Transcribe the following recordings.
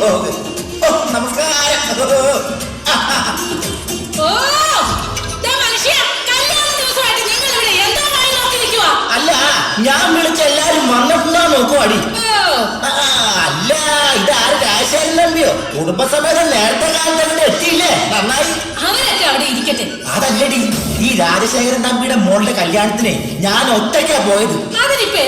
നമസ്കാരം. അല്ല, ഞാൻ വിളിച്ച എല്ലാരും വന്നിട്ടുണ്ടോ നോക്കുവാടി. അല്ല, ഇതാര് രാജശേഖരൻ നമ്പിയോ? കുടുംബസമേതം നേരത്തെ കാലത്ത് എത്തിയില്ലേ? നന്നായി. അവരൊക്കെ അവിടെ ഇരിക്കട്ടെ. അതല്ലടി, ഈ രാജശേഖരൻ നമ്പിയുടെ മോളുടെ കല്യാണത്തിന് ഞാൻ ഒറ്റയ്ക്കാ പോയത്. അതിനിപ്പോ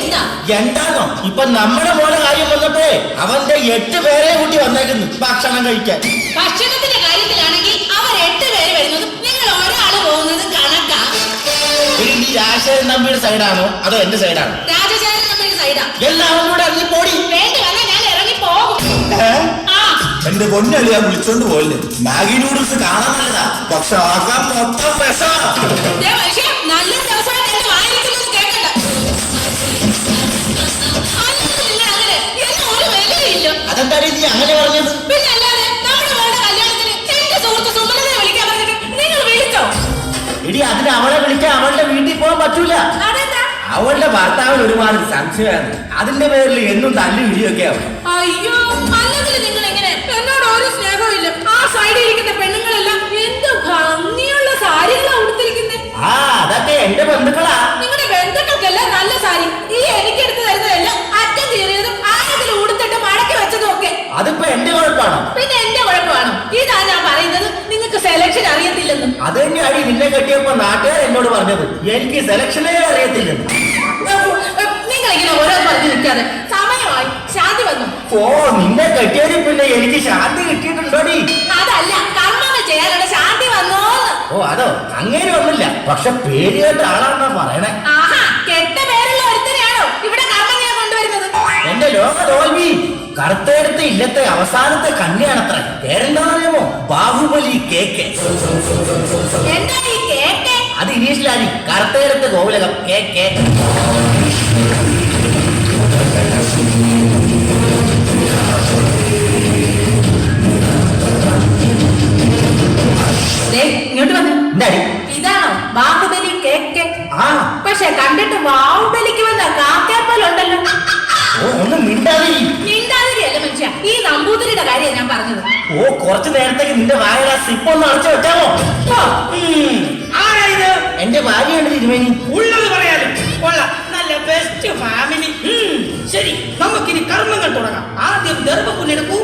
എന്താണോ ഇപ്പൊ നമ്മുടെ മോളുടെ കാര്യം വന്നപ്പോഴേ അവന്റെ 8 പേരെ കൂട്ടി വന്നേക്കുന്നു ഭക്ഷണം കഴിക്കാൻ. ഭക്ഷണത്തിന്റെ കാര്യത്തിലാണെങ്കിൽ അവർ 8 പേര് വരുന്നതും നിങ്ങൾ ഒരാള് പോകുന്നതും കണക്കാ. ഈ രാജശേഖരൻ നമ്പിയുടെ സൈഡാണോ അതോ എന്റെ സൈഡാണോ? രാജശേഖരൻ നമ്പിയുടെ സൈഡാ. എല്ലാവരും കൂടെ ഇറങ്ങി പോടി. വേണ്ടി വന്നാൽ ഞാൻ ഇറങ്ങി പോകും. എന്റെ പൊന്നളി ഞാൻ വിളിച്ചോണ്ട് പോയില്ലേ. മാഗി നൂഡിൽസ് കാണാൻ നല്ലതാ, പക്ഷെ ആകാൻ മൊത്തം വിഷമാ. നല്ലൊരു ദിവസമായിട്ട് എന്റെ വായിരിക്കുന്നത് കേൾക്കണ്ട. ഒരു വിലയില്ല. അതെന്താടി നീ അങ്ങനെ പറഞ്ഞത്? പിന്നെ അല്ലാതെ നമ്മുടെ മോളുടെ കല്യാണത്തിന് എന്റെ സുഹൃത്ത് സുമലനെ വിളിക്കാൻ പറഞ്ഞിട്ട് നിങ്ങൾ വിളിച്ചോ? എടി, അതിന് അവളെ വിളിക്കാൻ അവളുടെ വീട്ടിൽ പോകാൻ പറ്റൂല. അവളുടെ ഭർത്താവിന് ഒരുപാട് സംശയമാണ്. അതിന്റെ പേരിൽ എന്നും തല്ലു ഇടിയൊക്കെ ആവും. അയ്യോ, അല്ലെങ്കിൽ നിങ്ങൾ എങ്ങനെ? എന്നോട് ഒരു സ്നേഹവും ഇല്ല. ആ സൈഡിൽ ഇരിക്കുന്ന പെണ്ണുങ്ങളെല്ലാം എന്ത് ഭംഗിയുള്ള സാരികളാ ഉടുത്തിരിക്കുന്നത്. അതൊക്കെ എന്റെ ബന്ധുക്കളാ. നിങ്ങളുടെ ബന്ധുക്കൾക്കെല്ലാം നല്ല സാരി. ഈ എനിക്ക് എടുത്തു തരുന്നതെല്ലാം അറ്റം കീറിയതും ആരെങ്കിലും ഉടുത്തിട്ട് മടക്കി വെച്ചതും ഒക്കെ. അതിപ്പോ എന്റെ കുഴപ്പമാണോ? പിന്നെ എന്റെ കുഴപ്പമാണോ? ഇതാ ഞാൻ പറയുന്നത്, നിങ്ങൾക്ക് സെലക്ഷൻ അറിയത്തില്ലെന്നും. അത് തന്നെയാണ് നിന്നെ കെട്ടിയപ്പോ നാട്ടുകാർ എന്നോട് പറഞ്ഞത്. എനിക്ക് സെലക്ഷനേ അറിയത്തില്ലെന്ന്. നിങ്ങളിങ്ങനെ ഓരോന്ന് പറഞ്ഞു നിൽക്കാതെ. സമയമായി, ശാന്തി വന്നു. നിന്നെ കെട്ടിയതിൽ പിന്നെ എനിക്ക് ശാന്തി കിട്ടിയിട്ടുണ്ടോടി? അതല്ല, കർമ്മങ്ങൾ ചെയ്യാനുള്ള ശാന്തി വന്നോന്ന്. അതോ? അങ്ങനെ ഒന്നുമില്ല, പക്ഷെ പേര് കേട്ട ആളാണെന്നാ പറയണേ. കെട്ട പേരുള്ള ഒരുത്തനെയാണോ ഇവിടെ കർമ്മം ചെയ്യാൻ കൊണ്ടുവരുന്നത്? എന്റെ ലോക തോൽവി കറുത്തെടുത്ത് ഇല്ലത്തെ അവസാനത്തെ കണ്ണിയാണത്ര. പേരെന്താണെന്ന് അറിയാമോ? ബാഹുബലി കേക്ക്. എന്താ ഈ കേക്ക്? അത് ഇനീഷിലായി കറുത്തെടുത്ത് ഗോകുലകം കേക്ക്. ഇങ്ങോട്ട് വന്ന്. ഇതാണോ ബാഹുബലി കേക്ക്? പക്ഷെ കണ്ടിട്ട് ബാഹുബലിക്ക് വന്ന കാക്കേപ്പോലുണ്ടല്ലോ. ഒന്നും മിണ്ടാതിരിയല്ല മനുഷ്യ, ഈ നമ്പൂതിരിയുടെ കാര്യം ഞാൻ പറഞ്ഞത്. കുറച്ചു നേരത്തേക്ക് നിന്റെ വായന സിപ്പൊന്ന് അടച്ചു വെക്കാമോ? ആരായത്? എന്റെ ഭാര്യയാണ് തിരുമേനി. ഉള്ളത് പറയാലും കൊള്ളാം, നല്ല ബെസ്റ്റ് ഫാമിലി. ശരി, നമുക്കിനി കർമ്മങ്ങൾ തുടങ്ങാം. ആദ്യം ദർഭപ്പുല്ലെടുക്കൂ.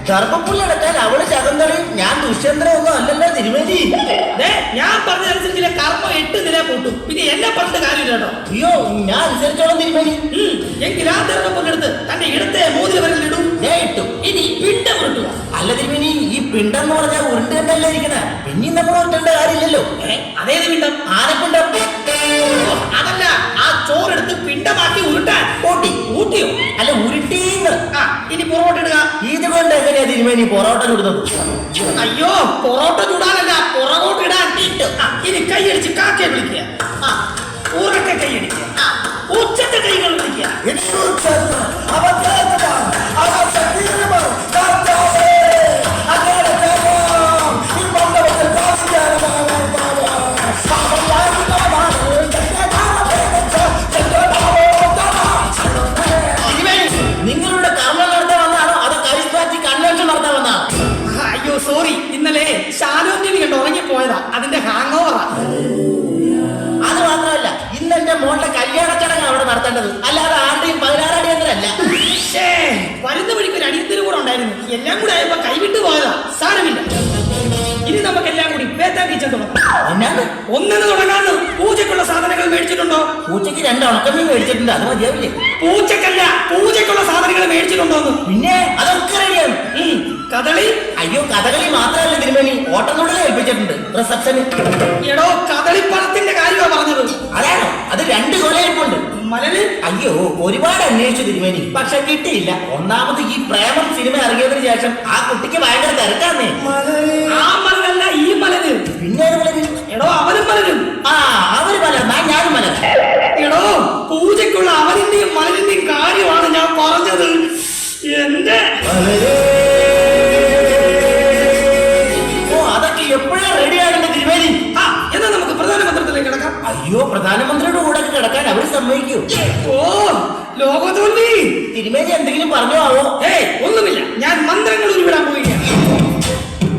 ദർഭപ്പുല്ല് എടുക്കാൻ അവള് ശകുന്തളയും ഞാൻ ദുഷ്യന്തരം ഒന്നും അല്ലല്ലോ തിരുമേനി. ഞാൻ പറഞ്ഞതനുസരിച്ചില്ല, കർമ്മം 8 നില കൂട്ടും. പിന്നെ എന്നെ പറഞ്ഞിട്ട് കാര്യമില്ല കേട്ടോ. അയ്യോ, ഞാൻ അനുസരിച്ചോളാം തിരുമേനി. എങ്കിൽ ആ ദർഭപ്പുല്ലെടുത്ത് തന്റെ ഇടത്തെ മോതിരവരിൽ ഇടും. ഇട്ടു. ഇനി പിണ്ടം ഉരുട്ടുക. അല്ല തിരുമേനി, ഈ പിണ്ടം എന്ന് പറഞ്ഞാൽ ഉരുണ്ടല്ലേ ഇരിക്കണേ, പിന്നെയും നമ്മൾ ഉരുട്ടേണ്ട കാര്യമില്ലല്ലോ. അതേത് പിണ്ടം? ആനപ്പിണ്ടം. അതല്ല, ആ ചോറെടുത്ത് പിണ്ടമാക്കി ഉരുട്ടാൻ. ഊട്ടിയോ? അല്ല, ഉരുട്ടീന്ന്. ഇനി പൊറോട്ടിടുക. ഇതുകൊണ്ട് എങ്ങനെയാ തിരുമേനി പൊറോട്ട ചുടുന്നത്? അയ്യോ, പൊറോട്ട ചൂടാനല്ല, പുറകോട്ട് ഇടാൻ. ഇനി കൈയടിച്ച് കാക്കയെ വിളിക്കുക. ഉറക്കെ കൈയടിക്കുക. ഉച്ചത്തെ കൈകൾ വിളിക്കുക. നിങ്ങളുടെ കർമ്മം നടത്താൻ വന്നാണോ അതോ കരിസ്മാറ്റിക് കൺവെൻഷൻ നടത്താൻ വന്നാണോ? അയ്യോ സോറി, ഇന്നലെ ശാലോന്യനി കണ്ട് ഉറങ്ങിപ്പോയതാ, അതിന്റെ ഹാങ് ഓവറാ. അത് മാത്രമല്ല, ഇന്ന് എന്റെ മോളുടെ കല്യാണ ചടങ്ങ് അവിടെ നടത്തേണ്ടത്, അല്ലാതെ ആരുടെയും 16 അടി അങ്ങനല്ല. വരുന്ന വഴിക്ക് ഒരു അടിയത്തിന് കൂടെ ഉണ്ടായിരുന്നു. എല്ലാം കൂടെ ആയപ്പോ കൈവിട്ട് പോയതാ. സാരമില്ല, ഇനി നമുക്കെല്ലാം കൂടി പേത്താ കിച്ചൺ തുടങ്ങാം. ഒന്നിന് തുടങ്ങാന്ന്. പൂജയ്ക്കുള്ള സാധനങ്ങൾ മേടിച്ചിട്ടുണ്ടോ? പൂച്ചയ്ക്ക് 2 ഉണക്കമീൻ മേടിച്ചിട്ടുണ്ട്, അത് മതിയാവില്ലേ? പൂച്ചക്കല്ല, പൂജയ്ക്കുള്ള സാധനങ്ങൾ മേടിച്ചിട്ടുണ്ടോന്ന്. പിന്നെ അതൊക്കെ റെഡിയാണ്. കഥകളി? അയ്യോ, കഥകളി മാത്രമല്ല തിരുമേനി, ഓട്ടംതുള്ളൽ ഏൽപ്പിച്ചിട്ടുണ്ട് റിസപ്ഷന്. എടോ, കഥളിപ്പണത്തിന്റെ കാര്യമാണ് പറഞ്ഞത്. അതാണോ? അത് 2 കൊലയിരിപ്പുണ്ട്. മലര്? അയ്യോ, ഒരുപാട് അന്വേഷിച്ചു തിരുമേനി, പക്ഷെ കിട്ടിയില്ല. ഒന്നാമത് ഈ പ്രേമം സിനിമ ഇറങ്ങിയതിനു ശേഷം ആ കുട്ടിക്ക് ഭയങ്കര തിരക്കാന്നേ. ആ മലരല്ല, ഈ മലര്. പിന്നെ മലര്? എടോ, അവരും മലരും. അവര് മലർന്നാ ഞാനും മലർ. എടോ, പൂജയ്ക്കുള്ള അവരിന്റെയും മലരിന്റെയും കാര്യമാണ് ഞാൻ പറഞ്ഞത്. എന്റെ അതൊക്കെ എപ്പോഴാ റെഡിയാകേണ്ട തിരുമേനി? എന്നാ നമുക്ക് പ്രധാനമന്ത്രിയിലേക്ക് കിടക്കാം. അയ്യോ, പ്രധാനമന്ത്രിയുടെ കൂടെ കിടക്കാൻ അവര് സമ്മതിക്കൂ? ലോകതോൽവി. തിരുമേനി എന്തെങ്കിലും പറഞ്ഞോ ആവോ? ഒന്നുമില്ല, ഞാൻ മന്ത്രങ്ങൾ ഉരുവിടാൻ പോവുകയാണ്.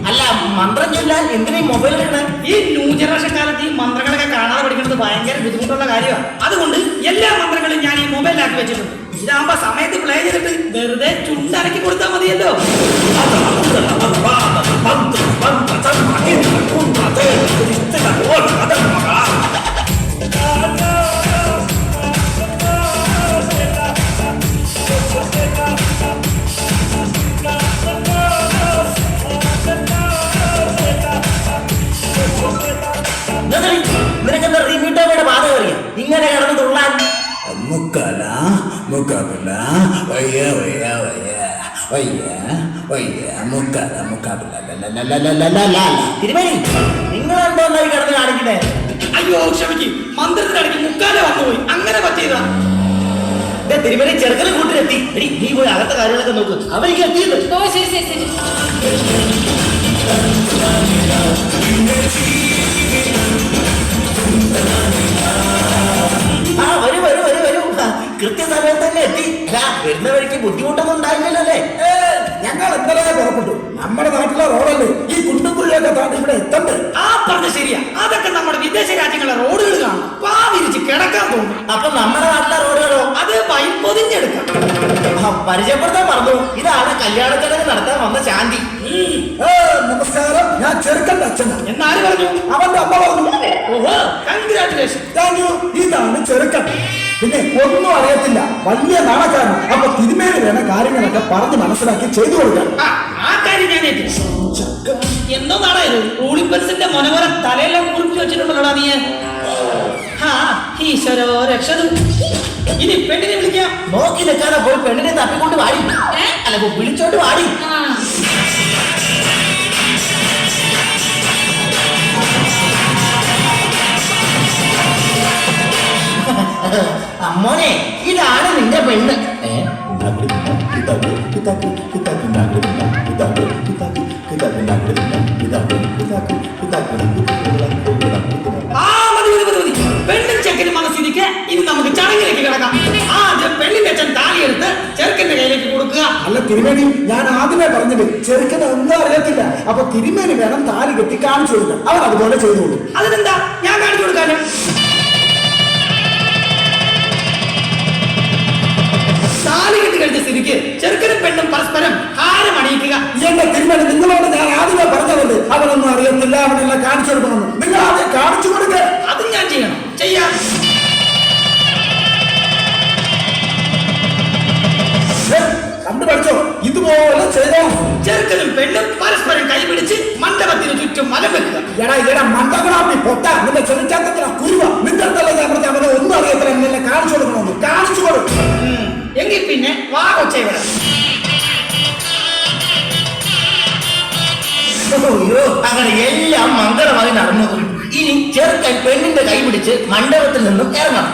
അല്ല, മന്ത്രം ചൊല്ലാൻ എന്തിനാ മൊബൈൽ എടുക്കണേ? ഈ ന്യൂ ജനറേഷൻ കാലത്ത് ഈ മന്ത്രങ്ങളൊക്കെ കാണാതെ പഠിക്കുന്നത് ഭയങ്കര ബുദ്ധിമുട്ടുള്ള കാര്യമാണ്. അതുകൊണ്ട് എല്ലാ മന്ത്രങ്ങളും ഞാൻ ഈ മൊബൈലിലാക്കി വെച്ചിട്ടുണ്ട്. ഇതാകുമ്പോ സമയത്ത് പ്ലേ ചെയ്തിട്ട് വെറുതെ ചുണ്ടനക്കി കൊടുത്താൽ മതിയല്ലോ. നിനക്കെന്താ റിമീറ്റോയുടെ ബാധ കയറിയ ഇങ്ങനെ കിടന്ന് തുള്ളാൻ? മുക്കല മുക്കല വയ്യ വയ്യ വയ്യ വയ്യ വയ്യ മുക്കല മുക്കല തിരുമേനി, നിങ്ങളെന്തോ കിടന്ന് കാണിക്കണേ? അയ്യോ ക്ഷമിക്ക്, മന്ത്രത്തിനിടയ്ക്ക് മുക്കാല വന്നുപോയി, അങ്ങനെ പറ്റിയതാ. തിരുമേനി ചെറുക്കനെ കൂട്ടിലെത്തി. എടി, നീ പോയി അകത്തെ കാര്യങ്ങളൊക്കെ നോക്ക്. അവർക്ക് എത്തിയത്. ഓ ശരി ശരി ശരി. ആ വരൂ വരൂ വരൂ വരൂ. കൃത്യസമയത്ത് തന്നെ എത്തി. വരുന്ന വഴിക്ക് ബുദ്ധിമുട്ടൊന്നും ഉണ്ടായില്ലല്ലോ അല്ലേ? ഞങ്ങൾ ഇന്നലെ പുറപ്പെട്ടു. നമ്മുടെ നാട്ടിലെ റോഡല്ലേ ഈ കുണ്ടുംകുഴിയൊക്കെ താണ്ടി ഇവിടെ എത്തണ്ടേ? ആ പറഞ്ഞ ശരിയാ. അതൊക്കെ നമ്മുടെ വിദേശ രാജ്യങ്ങളെ റോഡുകൾ കാണും, പാവിരിച്ച് കിടക്കാൻ തോന്നും. അപ്പൊ നമ്മുടെ നാട്ടിലെ റോഡുകളോ? അത് വൈൻ പൊതിഞ്ഞെടുക്കാം. പരിചയപ്പെടുത്താൻ മറന്നു. ഇതാണ് കല്യാണ ചടങ്ങ് നടത്താൻ വന്ന ശാന്തി. നമസ്കാരം, ഞാൻ ചെറുക്കന്റെ അച്ഛനാ. എന്നാര് പറഞ്ഞു? അവന്റെ അമ്മ പറഞ്ഞു. ഓഹോ, കൺഗ്രാറ്റുലേഷൻ. Thank you. ഇതാണ് ചെറുക്കൻ. പിന്നെ ഒന്നും അറിയത്തില്ല, വലിയ നാണക്കാരൻ. അപ്പൊ തിരുമേനി വേണം കാര്യങ്ങളൊക്കെ പറഞ്ഞ് മനസ്സിലാക്കി ചെയ്തു കൊടുക്കാൻ. ആ കാര്യം ഞാൻ ഏറ്റു. എന്തോ നാടായത് റൂളിപ്പൻസിന്റെ മനോഹര തലയെല്ലാം കുറിച്ച് വെച്ചിട്ടുണ്ടല്ലോടാ നീ. ആ ഈശ്വരോ രക്ഷതു. ഇനി പെണ്ണിനെ വിളിക്കാം. നോക്കി നിൽക്കാതെ പോയി പെണ്ണിനെ തപ്പിക്കൊണ്ട് വാടി. അല്ല, വിളിച്ചോണ്ട് വാടി. അമ്മോനെ, ഇതാണ് നിന്റെ പെണ്ണ്. ആ മതി മതി മതി മതി. പെണ്ണും ചെക്കനും വന്ന സ്ഥിതിക്ക് ഇനി നമുക്ക് ചടങ്ങിലേക്ക് കിടക്കാം. ആദ്യം പെണ്ണിന്റെ അച്ഛൻ താലിയെടുത്ത് ചെറുക്കന്റെ കയ്യിലേക്ക് കൊടുക്കുക. അല്ല തിരുമേനി, ഞാൻ ആദ്യമേ പറഞ്ഞത് ചെറുക്കന് ഒന്നും അറിയത്തില്ല. അപ്പൊ തിരുമേനി വേണം താലി കെട്ടി കാണിച്ചു കൊടുക്കാൻ. അവൻ അതുപോലെ ചെയ്തോളൂ. അതിനെന്താ, ഞാൻ കാണിച്ചു കൊടുക്കാനോ? താലി കെട്ടി കഴിച്ച സ്ഥിതിക്ക് ചെറുക്കനും പെണ്ണും പരസ്പരം ഹാരം അണിയിക്കുക. എന്റെ തിരുമേനി, നിങ്ങളോട് ഞാൻ ആദ്യമേ പറഞ്ഞതല്ലേ അവനൊന്നും അറിയത്തില്ല, അവനെല്ലാം കാണിച്ചു കൊടുക്കണമെന്ന്. നിങ്ങൾ ആദ്യം കാണിച്ചു കൊടുക്ക. അതും ഞാൻ ചെയ്യണം. ചെയ്യാം. കണ്ടു പഠിച്ചോ, ഇതുപോലെ ചെയ്തോ. ചെറുക്കനും പെണ്ണും പരസ്പരം കൈപിടിച്ച് മണ്ഡപത്തിന് ചുറ്റും മലം വെക്കുക. എടാ മണ്ടകളാപ്പി പൊട്ട, നിന്റെ ചെറുച്ചാത്തത്തിനാ കുരുവ. നിന്റെ അടുത്തല്ല ഞാൻ പറഞ്ഞ അവനെ ഒന്നും അറിയത്തില്ല, എന്നെ കാണിച്ചു കൊടുക്കണമെന്ന്. കാണിച്ചു കൊടുക്കും. എങ്കിൽ പിന്നെ വാ കൊച്ചേ വിടാം. അയ്യോ, അങ്ങനെ എല്ലാം മംഗളമായി നടന്നു. ഇനി ചെറുക്കൻ പെണ്ണിന്റെ കൈ പിടിച്ച് മണ്ഡപത്തിൽ നിന്നും ഇറങ്ങണം.